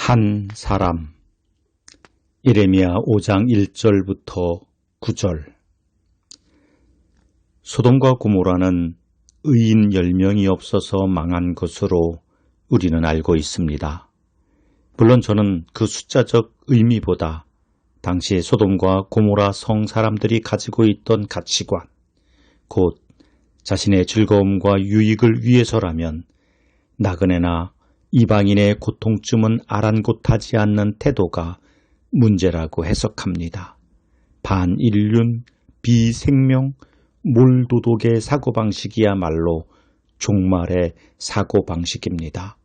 한 사람. 예레미야 5장 1절부터 9절. 소돔과 고모라는 의인 10명이 없어서 망한 것으로 우리는 알고 있습니다. 물론 저는 그 숫자적 의미보다 당시 소돔과 고모라 성 사람들이 가지고 있던 가치관, 곧 자신의 즐거움과 유익을 위해서라면 나그네나 이방인의 고통쯤은 아랑곳하지 않는 태도가 문제라고 해석합니다. 반인륜, 비생명, 몰도독의 사고방식이야말로 종말의 사고방식입니다.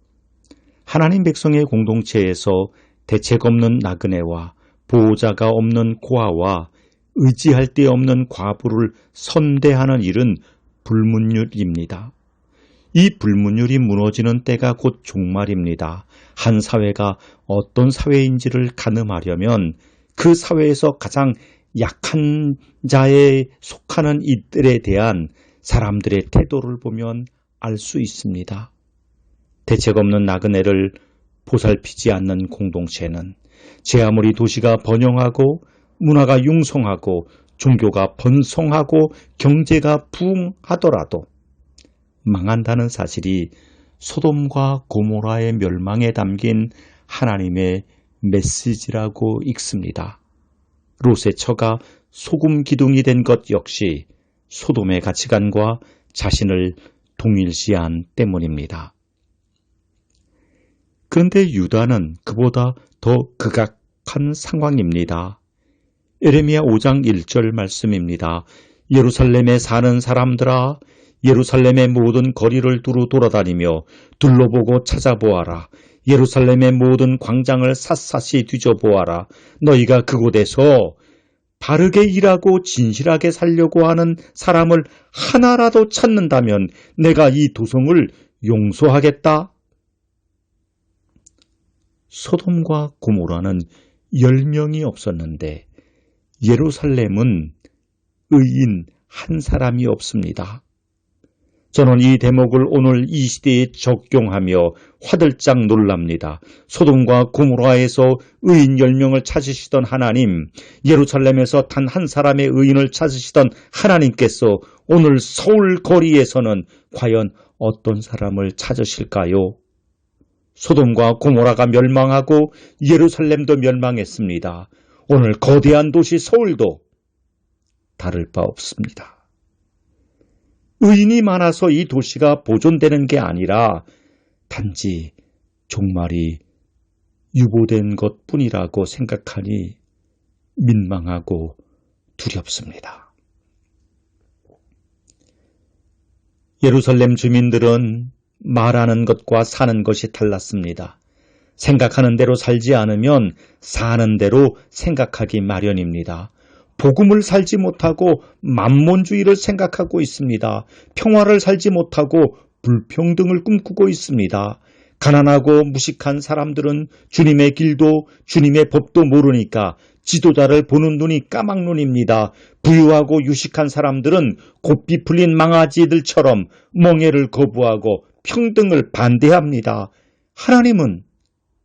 하나님 백성의 공동체에서 대책 없는 나그네와 보호자가 없는 고아와 의지할 데 없는 과부를 선대하는 일은 불문율입니다. 이 불문율이 무너지는 때가 곧 종말입니다. 한 사회가 어떤 사회인지를 가늠하려면 그 사회에서 가장 약한 자에 속하는 이들에 대한 사람들의 태도를 보면 알 수 있습니다. 대책 없는 나그네를 보살피지 않는 공동체는 제 아무리 도시가 번영하고 문화가 융성하고 종교가 번성하고 경제가 부흥하더라도 망한다는 사실이 소돔과 고모라의 멸망에 담긴 하나님의 메시지라고 읽습니다. 롯의 처가 소금 기둥이 된 것 역시 소돔의 가치관과 자신을 동일시한 때문입니다. 그런데 유다는 그보다 더 극악한 상황입니다. 예레미야 5장 1절 말씀입니다. 예루살렘에 사는 사람들아, 예루살렘의 모든 거리를 두루 돌아다니며 둘러보고 찾아보아라. 예루살렘의 모든 광장을 샅샅이 뒤져보아라. 너희가 그곳에서 바르게 일하고 진실하게 살려고 하는 사람을 하나라도 찾는다면 내가 이 도성을 용서하겠다. 소돔과 고모라는 10명이 없었는데 예루살렘은 의인 한 사람이 없습니다. 저는 이 대목을 오늘 이 시대에 적용하며 화들짝 놀랍니다. 소돔과 고모라에서 의인 10명을 찾으시던 하나님, 예루살렘에서 단 한 사람의 의인을 찾으시던 하나님께서 오늘 서울 거리에서는 과연 어떤 사람을 찾으실까요? 소돔과 고모라가 멸망하고 예루살렘도 멸망했습니다. 오늘 거대한 도시 서울도 다를 바 없습니다. 의인이 많아서 이 도시가 보존되는 게 아니라 단지 종말이 유보된 것뿐이라고 생각하니 민망하고 두렵습니다. 예루살렘 주민들은 말하는 것과 사는 것이 달랐습니다. 생각하는 대로 살지 않으면 사는 대로 생각하기 마련입니다. 복음을 살지 못하고 만몬주의를 생각하고 있습니다. 평화를 살지 못하고 불평등을 꿈꾸고 있습니다. 가난하고 무식한 사람들은 주님의 길도 주님의 법도 모르니까 지도자를 보는 눈이 까막눈입니다. 부유하고 유식한 사람들은 곱비 풀린 망아지들처럼 멍해를 거부하고 평등을 반대합니다. 하나님은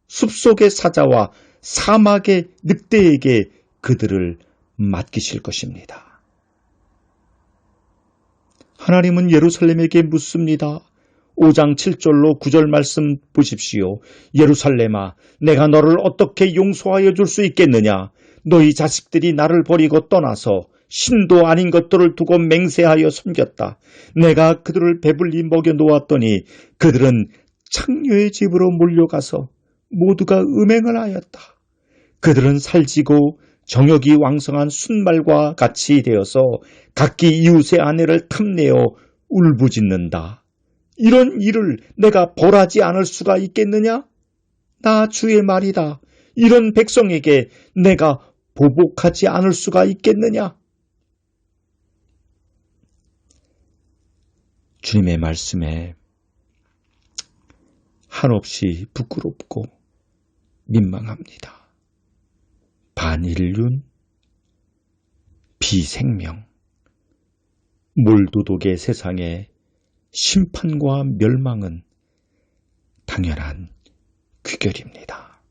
숲속의 사자와 사막의 늑대에게 그들을 맡기실 것입니다. 하나님은 예루살렘에게 묻습니다. 5장 7절로 9절 말씀 보십시오. 예루살렘아, 내가 너를 어떻게 용서하여 줄 수 있겠느냐? 너희 자식들이 나를 버리고 떠나서 신도 아닌 것들을 두고 맹세하여 섬겼다. 내가 그들을 배불리 먹여 놓았더니 그들은 창녀의 집으로 몰려가서 모두가 음행을 하였다. 그들은 살지고 정욕이 왕성한 순말과 같이 되어서 각기 이웃의 아내를 탐내어 울부짖는다. 이런 일을 내가 벌하지 않을 수가 있겠느냐? 나 주의 말이다. 이런 백성에게 내가 보복하지 않을 수가 있겠느냐? 주님의 말씀에 한없이 부끄럽고 민망합니다. 반인륜, 비생명, 몰도독의 세상에 심판과 멸망은 당연한 귀결입니다.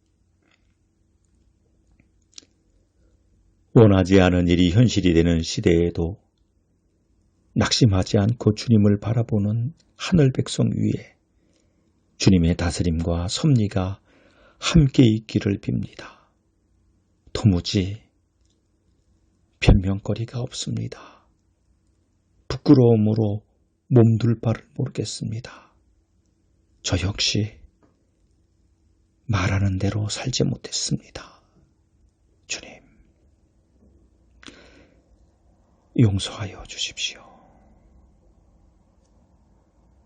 원하지 않은 일이 현실이 되는 시대에도 낙심하지 않고 주님을 바라보는 하늘 백성 위에 주님의 다스림과 섭리가 함께 있기를 빕니다. 도무지 변명거리가 없습니다. 부끄러움으로 몸둘 바를 모르겠습니다. 저 역시 말하는 대로 살지 못했습니다. 주님, 용서하여 주십시오.